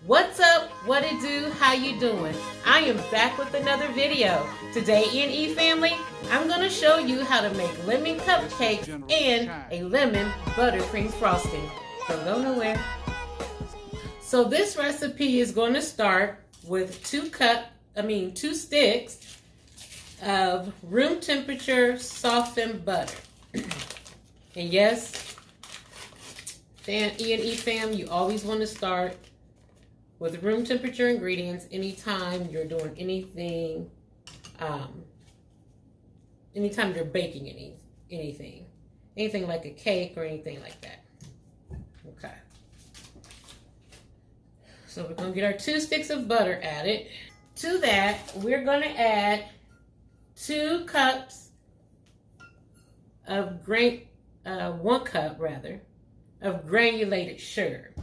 What's up? What it do? How you doing? I am back with another video. Today, EandE family, I'm going to show you how to make lemon cupcakes and a lemon buttercream frosting. Don't go nowhere. So this recipe is going to start with two sticks of room temperature softened butter. And yes, EandE fam, you always want to start with room temperature ingredients anytime you're doing anything, anytime you're baking anything like a cake or anything like that. Okay. So we're going to get our 2 sticks of butter added. To that, we're going to add 2 cups of 1 cup rather, of granulated sugar.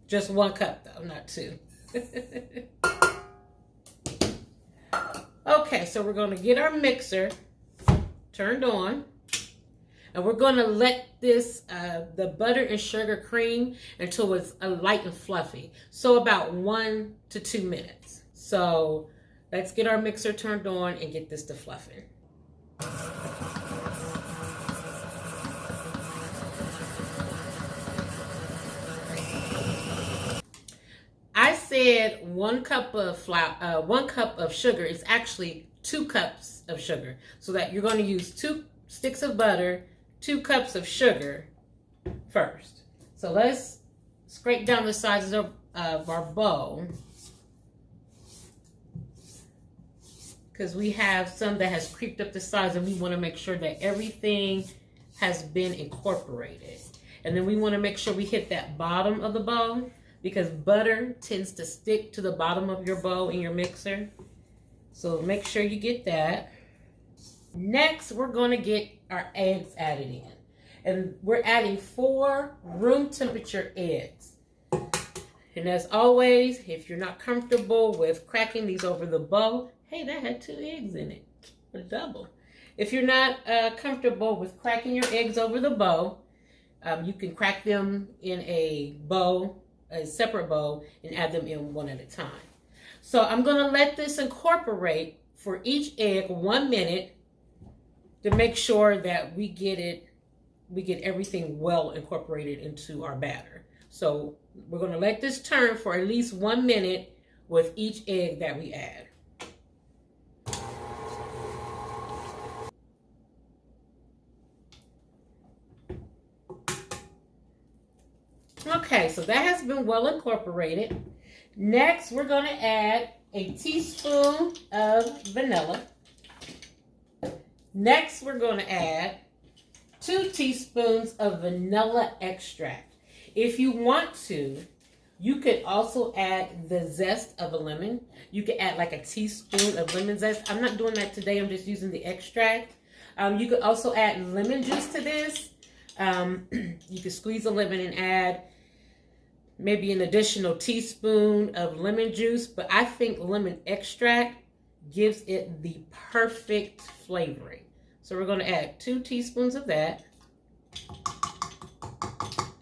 Just 1 cup though, not 2. Okay, so we're going to get our mixer turned on. And we're going to let this, the butter and sugar cream until it's light and fluffy. So about 1 to 2 minutes. So let's get our mixer turned on and get this to fluffing. I said 1 cup of flour, 1 cup of sugar is actually 2 cups of sugar. So that you're going to use 2 sticks of butter, 2 cups of sugar first. So let's scrape down the sides of our bowl, because we have some that has creeped up the sides and we want to make sure that everything has been incorporated. And then we want to make sure we hit that bottom of the bowl, because butter tends to stick to the bottom of your bowl in your mixer. So make sure you get that. Next, we're going to get our eggs added in. And we're adding 4 room temperature eggs. And as always, if you're not comfortable with cracking these over the bowl, hey, that had 2 eggs in it, a double. If you're not comfortable with cracking your eggs over the bowl, you can crack them in a bowl, a separate bowl, and add them in one at a time. So I'm going to let this incorporate for each egg 1 minute to make sure that we get everything well incorporated into our batter. So we're going to let this turn for at least 1 minute with each egg that we add. Okay, so that has been well incorporated. Next, we're going to add a teaspoon of vanilla. Next, we're going to add 2 teaspoons of vanilla extract. If you want to, you could also add the zest of a lemon. You could add like a teaspoon of lemon zest. I'm not doing that today. I'm just using the extract. You could also add lemon juice to this. You could squeeze a lemon and add maybe an additional teaspoon of lemon juice, but I think lemon extract gives it the perfect flavoring. So we're going to add 2 teaspoons of that,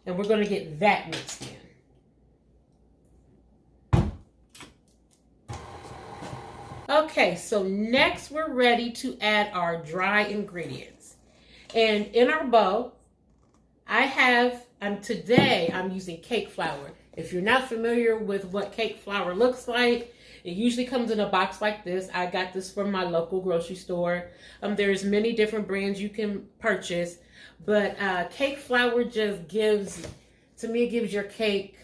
and we're going to get that mixed in. Okay, so next we're ready to add our dry ingredients. And in our bowl, today I'm using cake flour. If you're not familiar with what cake flour looks like, it usually comes in a box like this. I got this from my local grocery store. There's many different brands you can purchase, but cake flour just gives your cake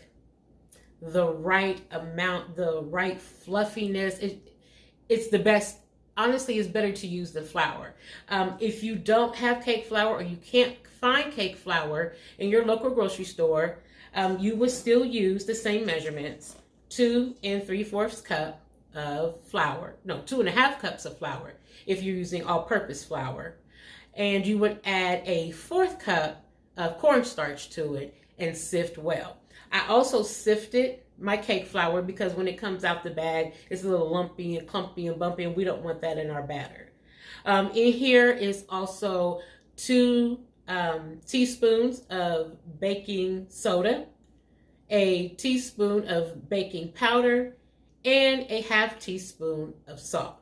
the right amount, the right fluffiness. It's the best. Honestly, it's better to use the flour. If you don't have cake flour or you can't find cake flour in your local grocery store, you would still use the same measurements, 2 3/4 cup of flour. No, 2.5 cups of flour if you're using all-purpose flour. And you would add a 1/4 cup of cornstarch to it and sift well. I also sifted my cake flour because when it comes out the bag, it's a little lumpy and clumpy and bumpy, and we don't want that in our batter. In here is also 2 teaspoons of baking soda a teaspoon of baking powder, and a half teaspoon of salt.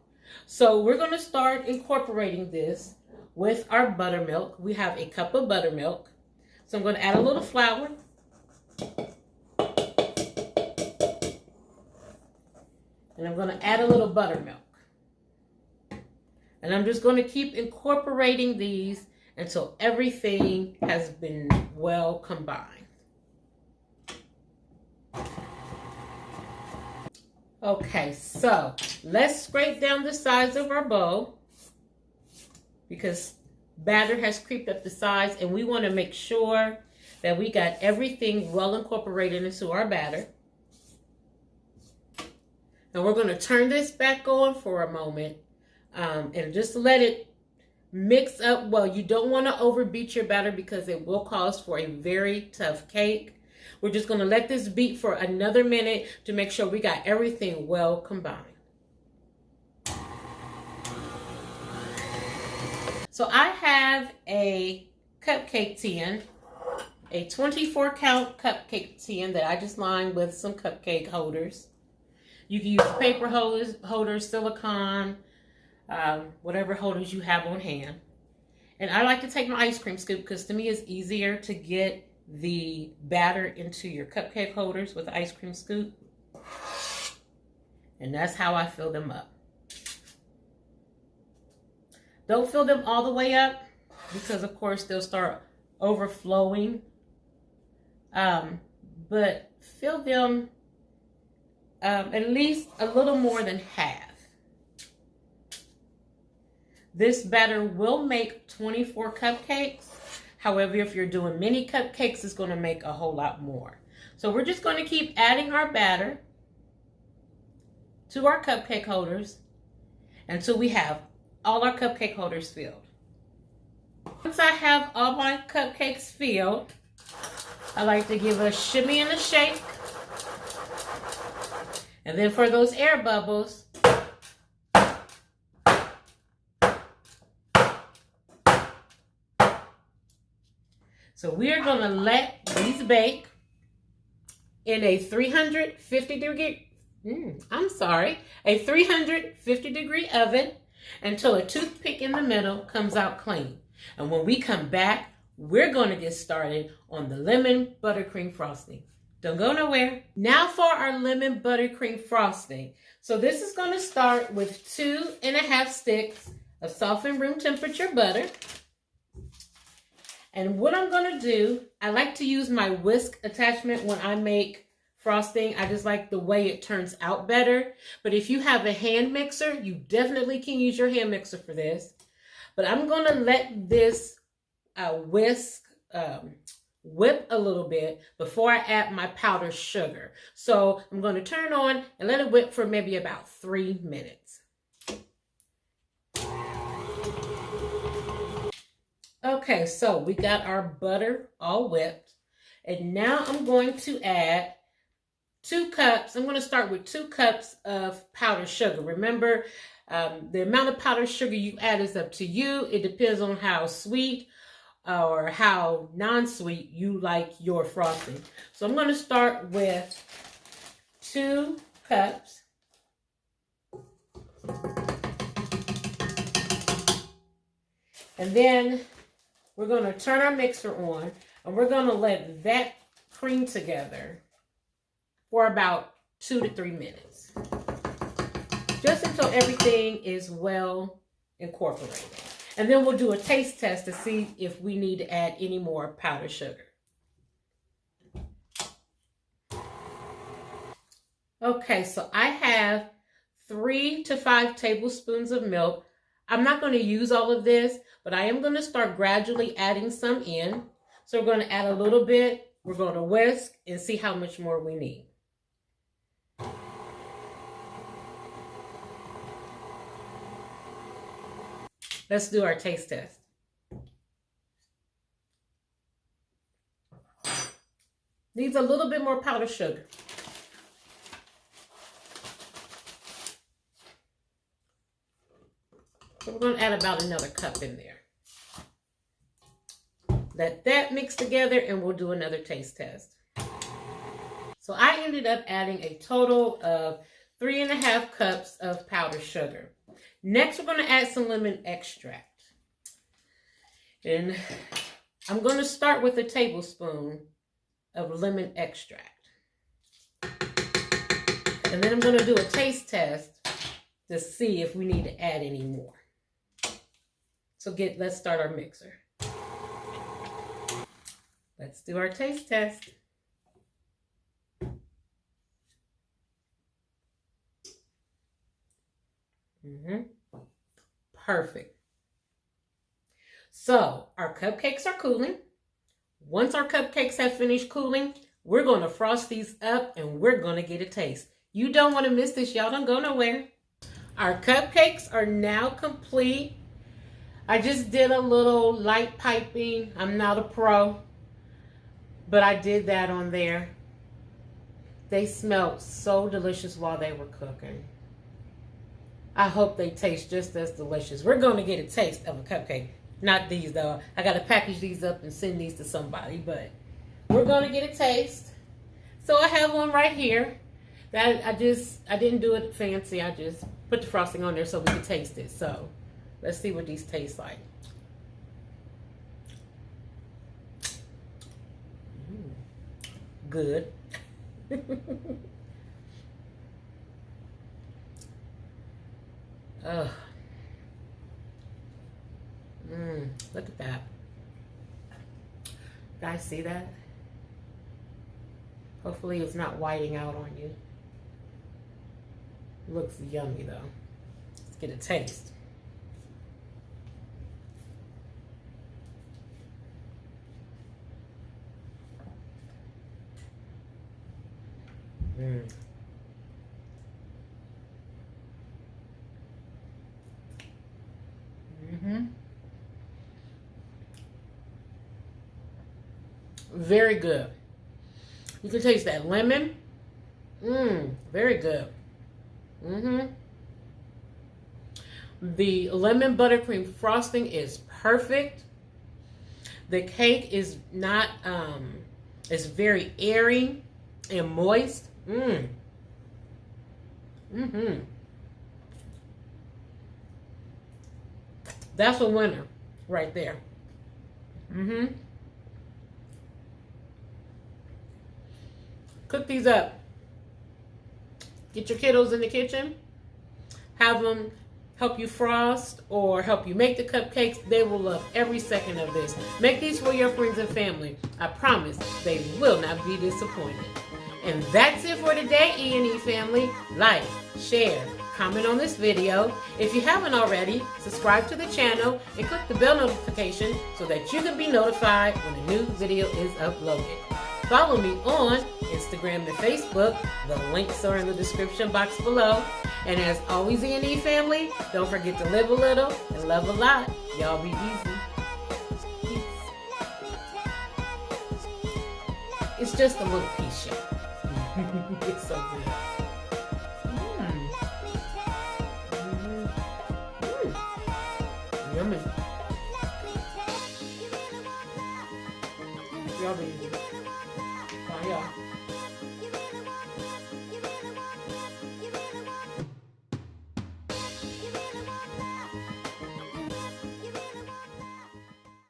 So we're going to start incorporating this with our buttermilk. We have a cup of buttermilk. So I'm going to add a little flour. And I'm going to add a little buttermilk. And I'm just going to keep incorporating these until everything has been well combined. Okay, so let's scrape down the sides of our bowl because batter has creeped up the sides, and we want to make sure that we got everything well incorporated into our batter. And we're going to turn this back on for a moment and just let it mix up well. You don't want to overbeat your batter because it will cause for a very tough cake. We're just going to let this beat for another minute to make sure we got everything well combined. So I have a cupcake tin, a 24 count cupcake tin that I just lined with some cupcake holders. You can use paper holders, silicone, whatever holders you have on hand. And I like to take my ice cream scoop because to me it's easier to get the batter into your cupcake holders with the ice cream scoop. And that's how I fill them up. Don't fill them all the way up because of course they'll start overflowing. But fill them at least a little more than half. This batter will make 24 cupcakes. However, if you're doing mini cupcakes, it's going to make a whole lot more. So we're just going to keep adding our batter to our cupcake holders until we have all our cupcake holders filled. Once I have all my cupcakes filled, I like to give a shimmy and a shake. And then for those air bubbles, so we are going to let these bake in a 350 degree oven until a toothpick in the middle comes out clean. And when we come back, we're going to get started on the lemon buttercream frosting. Don't go nowhere. Now for our lemon buttercream frosting. So this is going to start with 2.5 sticks of softened room temperature butter. And what I'm going to do, I like to use my whisk attachment when I make frosting. I just like the way it turns out better. But if you have a hand mixer, you definitely can use your hand mixer for this. But I'm going to let this whisk whip a little bit before I add my powdered sugar. So I'm going to turn on and let it whip for maybe about 3 minutes. Okay, so we got our butter all whipped. And now I'm going to add 2 cups. I'm going to start with 2 cups of powdered sugar. Remember, the amount of powdered sugar you add is up to you. It depends on how sweet or how non-sweet you like your frosting. So I'm going to start with 2 cups. And then we're going to turn our mixer on and we're going to let that cream together for about 2 to 3 minutes. Just until everything is well incorporated. And then we'll do a taste test to see if we need to add any more powdered sugar. Okay, so I have 3 to 5 tablespoons of milk. I'm not going to use all of this, but I am going to start gradually adding some in. So we're going to add a little bit. We're going to whisk and see how much more we need. Let's do our taste test. Needs a little bit more powdered sugar. So we're going to add about another cup in there. Let that mix together and we'll do another taste test. So I ended up adding a total of 3.5 cups of powdered sugar. Next, we're going to add some lemon extract. And I'm going to start with a tablespoon of lemon extract. And then I'm going to do a taste test to see if we need to add any more. So let's start our mixer. Let's do our taste test. Perfect. So our cupcakes are cooling. Once our cupcakes have finished cooling, we're going to frost these up and we're going to get a taste. You don't want to miss this. Y'all don't go nowhere. Our cupcakes are now complete. I just did a little light piping. I'm not a pro, but I did that on there. They smelled so delicious while they were cooking. I hope they taste just as delicious. We're going to get a taste of a cupcake. Not these though. I got to package these up and send these to somebody, but we're going to get a taste. So I have one right here. That I didn't do it fancy. I just put the frosting on there so we could taste it. So let's see what these taste like. Good. Look at that. Guys, see that? Hopefully it's not whiting out on you. Looks yummy though. Let's get a taste. Very good. You can taste that lemon. Very good. The lemon buttercream frosting is perfect. The cake is not, it's very airy and moist. That's a winner right there. Cook these up. Get your kiddos in the kitchen. Have them help you frost or help you make the cupcakes. They will love every second of this. Make these for your friends and family. I promise they will not be disappointed. And that's it for today, EandE family. Like, share, comment on this video. If you haven't already, subscribe to the channel and click the bell notification so that you can be notified when a new video is uploaded. Follow me on Instagram and Facebook. The links are in the description box below. And as always, EandE family, don't forget to live a little and love a lot. Y'all be easy. Peace. It's just a little piece, y'all. It's so good. Yummy. Y'all be easy. Bye, y'all.